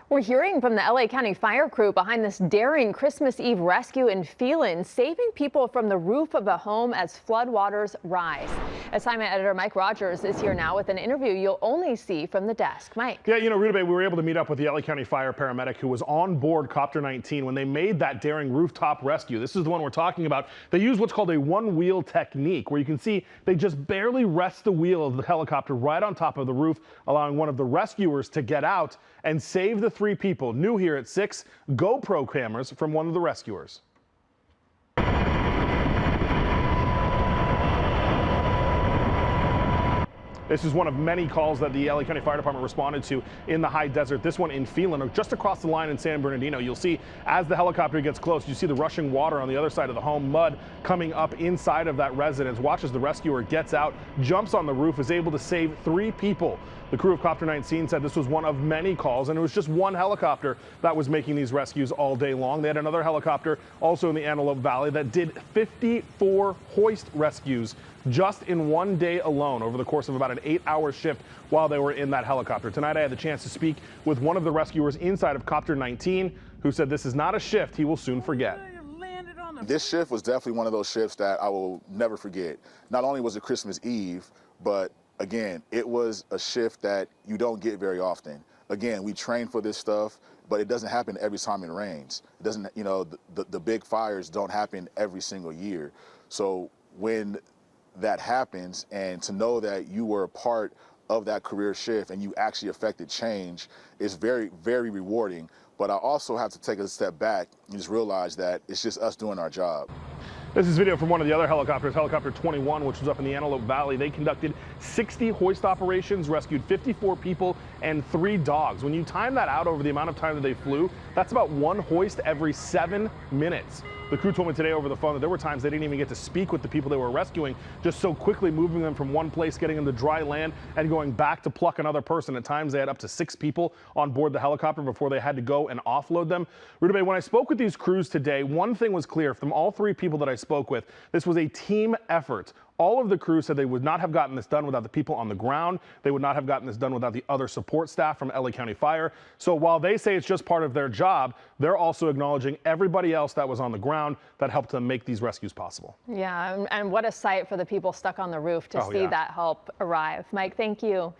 We're hearing from the LA County Fire Crew behind this daring Christmas Eve rescue in Phelan, saving people from the roof of a home as floodwaters rise. Assignment editor Mike Rogers is here now with an interview you'll only see from the desk. Mike. Yeah, Rita Bay, we were able to meet up with the LA County Fire paramedic who was on board Copter 19 when they made that daring rooftop rescue. This is the one we're talking about. They use what's called a one-wheel technique, where you can see they just barely rest the wheel of the helicopter right on top of the roof, allowing one of the rescuers to get out and save the 3 people. New here at 6, GoPro cameras from one of the rescuers. This is one of many calls that the LA County Fire Department responded to in the high desert. This one in Phelan, just across the line in San Bernardino. You'll see as the helicopter gets close, you see the rushing water on the other side of the home, mud coming up inside of that residence. Watch as the rescuer gets out, jumps on the roof, is able to save 3 people. The crew of Copter 19 said this was one of many calls, and it was just one helicopter that was making these rescues all day long. They had another helicopter also in the Antelope Valley that did 54 hoist rescues just in one day alone over the course of about an 8-hour shift while they were in that helicopter. Tonight I had the chance to speak with one of the rescuers inside of Copter 19 who said this is not a shift he will soon forget. This shift was definitely one of those shifts that I will never forget. Not only was it Christmas Eve, but again, it was a shift that you don't get very often. Again, we train for this stuff, but it doesn't happen every time it rains. It doesn't, the big fires don't happen every single year. So when that happens, and to know that you were a part of that career shift and you actually affected change is very, very rewarding. But I also have to take a step back and just realize that it's just us doing our job. This is video from one of the other helicopters, Helicopter 21, which was up in the Antelope Valley. They conducted 60 hoist operations, rescued 54 people and 3 dogs. When you time that out over the amount of time that they flew, that's about 1 hoist every 7 minutes. The crew told me today over the phone that there were times they didn't even get to speak with the people they were rescuing, just so quickly moving them from one place, getting them to dry land, and going back to pluck another person. At times they had up to 6 people on board the helicopter before they had to go and offload them. Rita Bay, when I spoke with these crews today, one thing was clear from all 3 people that I spoke with. This was a team effort. All of the crew said they would not have gotten this done without the people on the ground. They would not have gotten this done without the other support staff from LA County Fire. So while they say it's just part of their job, they're also acknowledging everybody else that was on the ground that helped them make these rescues possible. Yeah, and what a sight for the people stuck on the roof to see that help arrive. Mike, thank you.